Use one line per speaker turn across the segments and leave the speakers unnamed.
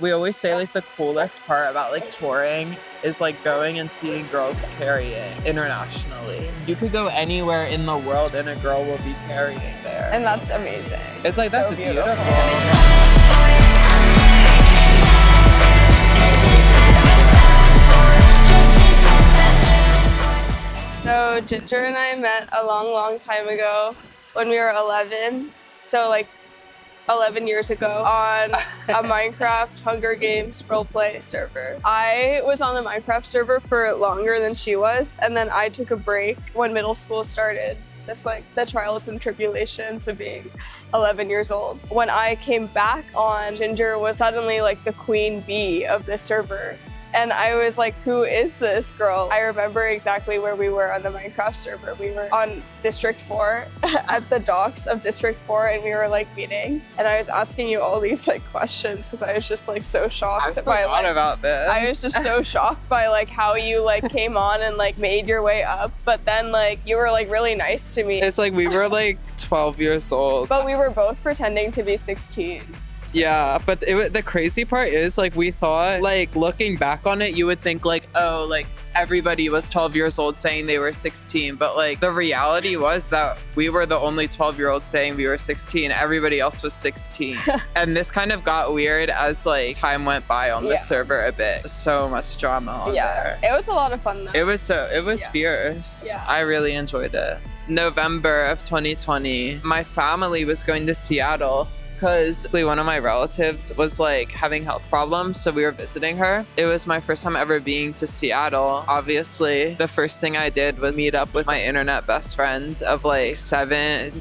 We always say like the coolest part about like touring is like going and seeing girls carrying internationally. You could go anywhere in the world and a girl will be carrying there.
And that's amazing.
It's like, that's beautiful.
So Ginger and I met a long time ago when we were 11. So like 11 years ago on a Minecraft Hunger Games roleplay server. I was on the Minecraft server for longer than she was, and then I took a break when middle school started. Just like the trials and tribulations of being 11 years old. When I came back on, Ginger was suddenly like the queen bee of the server. And I was like, who is this girl? I remember exactly where we were on the Minecraft server. We were on District 4 at the docks of District 4, and we were like meeting. And I was asking you all these like questions because I was just like so shocked by like,
about this.
I was just so shocked by like how you like came on and like made your way up. But then like you were like really nice to me.
It's like we were like 12 years old.
But we were both pretending to be 16.
Yeah, but the crazy part is like we thought, like looking back on it, you would think like, oh, like everybody was 12 years old saying they were 16. But like the reality was that we were the only 12-year-olds saying we were 16. Everybody else was 16. And this kind of got weird as like time went by on the server a bit. So much drama on there.
It was a lot of fun though.
It was fierce.
Yeah.
I really enjoyed it. November of 2020, my family was going to Seattle because one of my relatives was like having health problems, so we were visiting her. It was my first time ever being to Seattle. Obviously, the first thing I did was meet up with my internet best friend of like 7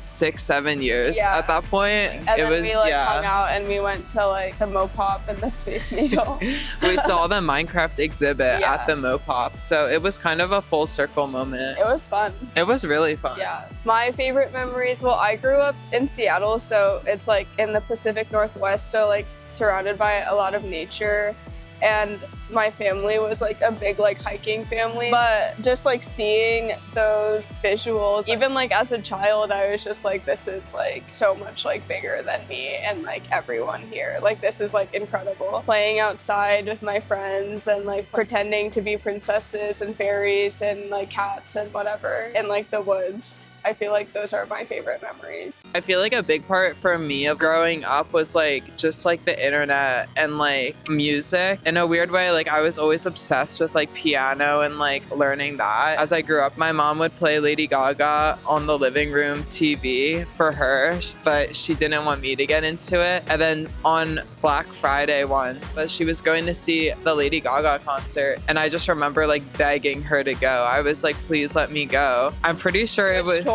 years at that point.
And then we like hung out and we went to like the Mopop and the Space Needle.
We saw the Minecraft exhibit at the Mopop, so it was kind of a full circle moment.
It was fun.
It was really fun.
Yeah. My favorite memories, well, I grew up in Seattle, so it's like in the Pacific Northwest, so like surrounded by a lot of nature, and my family was like a big like hiking family. But just like seeing those visuals, even like as a child, I was just like, this is like so much like bigger than me and like everyone here. Like this is like incredible. Playing outside with my friends and like pretending to be princesses and fairies and like cats and whatever in like the woods. I feel like those are my favorite memories.
I feel like a big part for me of growing up was like just like the internet and like music. In a weird way, like I was always obsessed with like piano and like learning that. As I grew up, my mom would play Lady Gaga on the living room TV for her, but she didn't want me to get into it. And then on Black Friday once, but she was going to see the Lady Gaga concert, and I just remember like begging her to go. I was like, please let me go. I'm pretty sure it was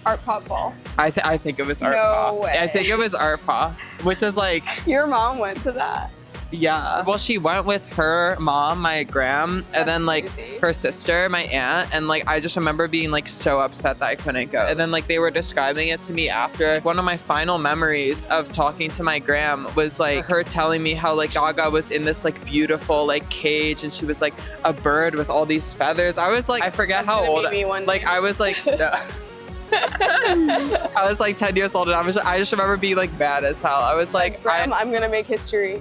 Art Pop Ball.
I think it was Art Pop.
No way.
I think it was Art Pop, which is like...
Your mom went to that?
Yeah. Well, she went with her mom, my gram, and then like her sister, my aunt, and like I just remember being like so upset that I couldn't go. And then like they were describing it to me after. One of my final memories of talking to my gram was like her telling me how like Gaga was in this like beautiful like cage, and she was like a bird with all these feathers. I was like, I forget how old. Like I was like. I was like 10 years old, and I just remember being like mad as hell. I was like,
I'm gonna make history.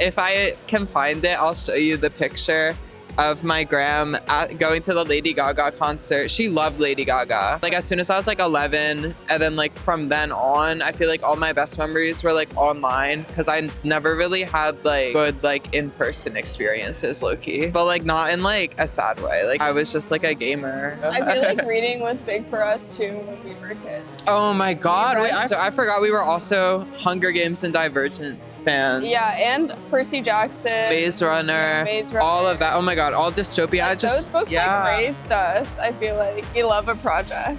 If I can find it, I'll show you the picture of my gram going to the Lady Gaga concert. She loved Lady Gaga. Like as soon as I was like 11, and then like from then on, I feel like all my best memories were like online, because I never really had like good like in-person experiences, low-key, but like not in like a sad way. Like I was just like a gamer.
I feel like reading was big for us too when we were kids.
Oh my god, wait, I forgot we were also Hunger Games and Divergent fans.
Yeah, and Percy Jackson,
Maze Runner, all of that. Oh my god, all dystopia.
Those books like raised us. I feel like we love a project.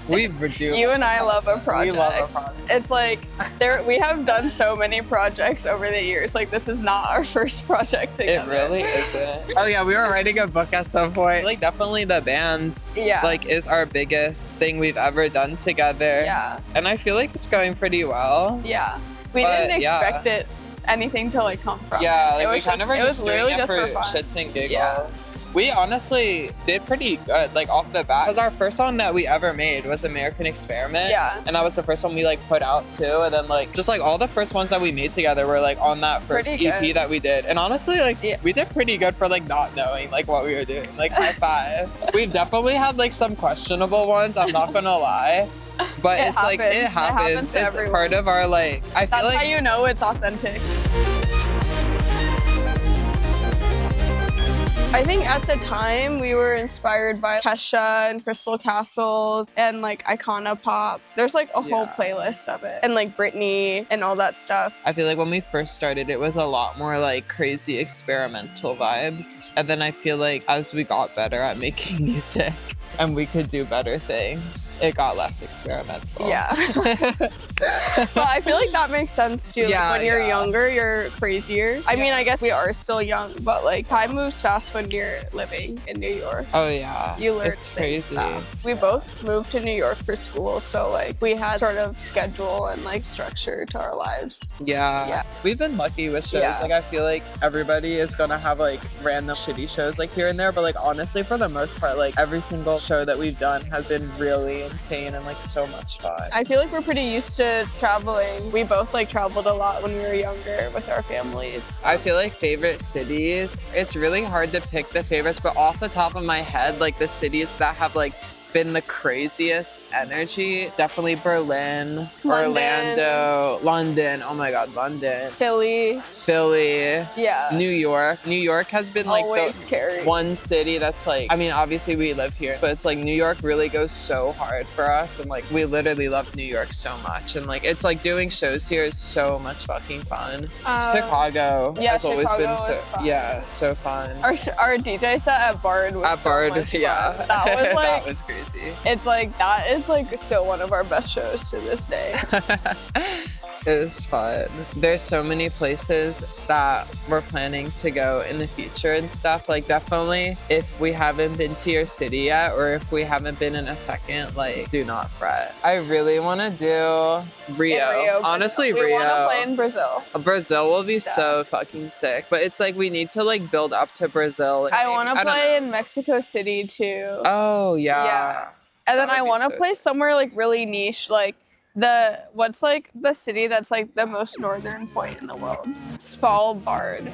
We do.
You and I love a project.
We love a project.
It's like we have done so many projects over the years. Like this is not our first project together.
It really isn't. Oh yeah, we were writing a book at some point. Like definitely the band like is our biggest thing we've ever done together.
Yeah.
And I feel like it's going pretty well.
Yeah. We didn't expect it anything to like come from.
Yeah, like
It
we
was
kind
just-
of were
it was
just doing
literally
it
just
for
for fun.
shits and giggles.
Yeah.
We honestly did pretty good, like off the bat. Because our first song that we ever made was American Experiment.
Yeah.
And that was the first one we like put out too. And then like just like all the first ones that we made together were like on that first
Pretty
EP
good.
that we did. And honestly, like
Yeah.
we did pretty good for like not knowing like what we were doing. Like high five. We've definitely had like some questionable ones, I'm not gonna lie. But
It
it's like it
happens. It
happens.
happens to
It's
everyone.
part of our like I feel
That's
like
how you know it's authentic. I think at the time we were inspired by Kesha and Crystal Castles and like Icona Pop. There's like a whole
Yeah.
playlist of it. And like Britney and all that stuff.
I feel like when we first started, it was a lot more like crazy experimental vibes. And then I feel like as we got better at making music and we could do better things, it got less experimental.
Yeah. But I feel like that makes sense too. Like,
Yeah,
when you're
yeah.
younger, you're crazier. I mean, I guess we are still young, but like time moves fast when you're living in New York.
Oh yeah.
You learn
It's
things
crazy.
fast. We both moved to New York for school, so like we had sort of schedule and like structure to our lives.
Yeah.
Yeah.
We've been lucky with shows.
Yeah.
Like I feel like everybody is gonna have like random shitty shows like here and there, but like honestly for the most part, like every single show that we've done has been really insane and like so much fun.
I feel like we're pretty used to traveling. We both like traveled a lot when we were younger with our families.
I feel like favorite cities, it's really hard to pick the favorites, but off the top of my head, like the cities that have like been the craziest energy, definitely Berlin,
London.
Orlando, London, oh my god, London,
Philly,
Philly,
yeah.
New York. New York has been like
Always
the
scary.
one city that's like, I mean, obviously we live here, but it's like New York really goes so hard for us. And like, we literally love New York so much. And like, it's like doing shows here is so much fucking fun. Chicago
yeah,
has always
Chicago
been so,
was fun.
yeah, so fun.
Our DJ set at Bard was
At
so
Bard,
much fun.
yeah.
That was like,
that was crazy.
it's like, that is like still one of our best shows to this day.
It was fun. There's so many places that we're planning to go in the future and stuff. Like definitely if we haven't been to your city yet or if we haven't been in a second, like do not fret. I really want to do Rio.
In Rio,
Honestly,
Brazil. We
Rio.
want to play in Brazil.
Brazil will be so fucking sick. But it's like we need to like build up to Brazil.
I want to
don't
play
know.
in Mexico City too.
Oh yeah.
Yeah. And then
That
I
would be
want to
so
play
sick.
somewhere like really niche, like what's like the city that's like the most northern point in the world? Svalbard.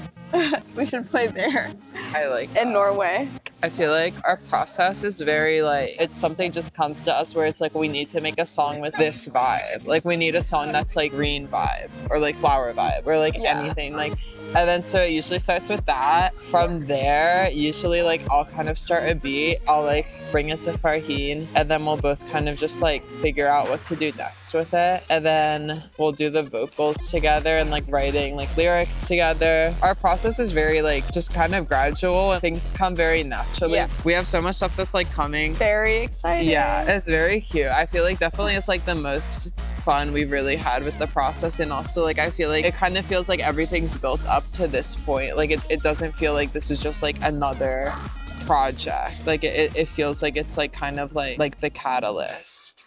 We should play there
I like that.
in Norway.
I feel like our process is very like, it's something just comes to us where it's like we need to make a song with this vibe. Like we need a song that's like green vibe or like flower vibe or like
Yeah.
anything like. And then so it usually starts with that. From there, usually like I'll kind of start a beat. I'll like bring it to Farheen and then we'll both kind of just like figure out what to do next with it. And then we'll do the vocals together and like writing like lyrics together. Our process is very like just kind of gradual and things come very naturally.
Yeah.
We have so much stuff that's like coming.
Very exciting.
Yeah, it's very cute. I feel like definitely it's like the most fun we've really had with the process. And also like I feel like it kind of feels like everything's built up to this point. Like it doesn't feel like this is just like another project. Like it feels like it's like kind of like the catalyst.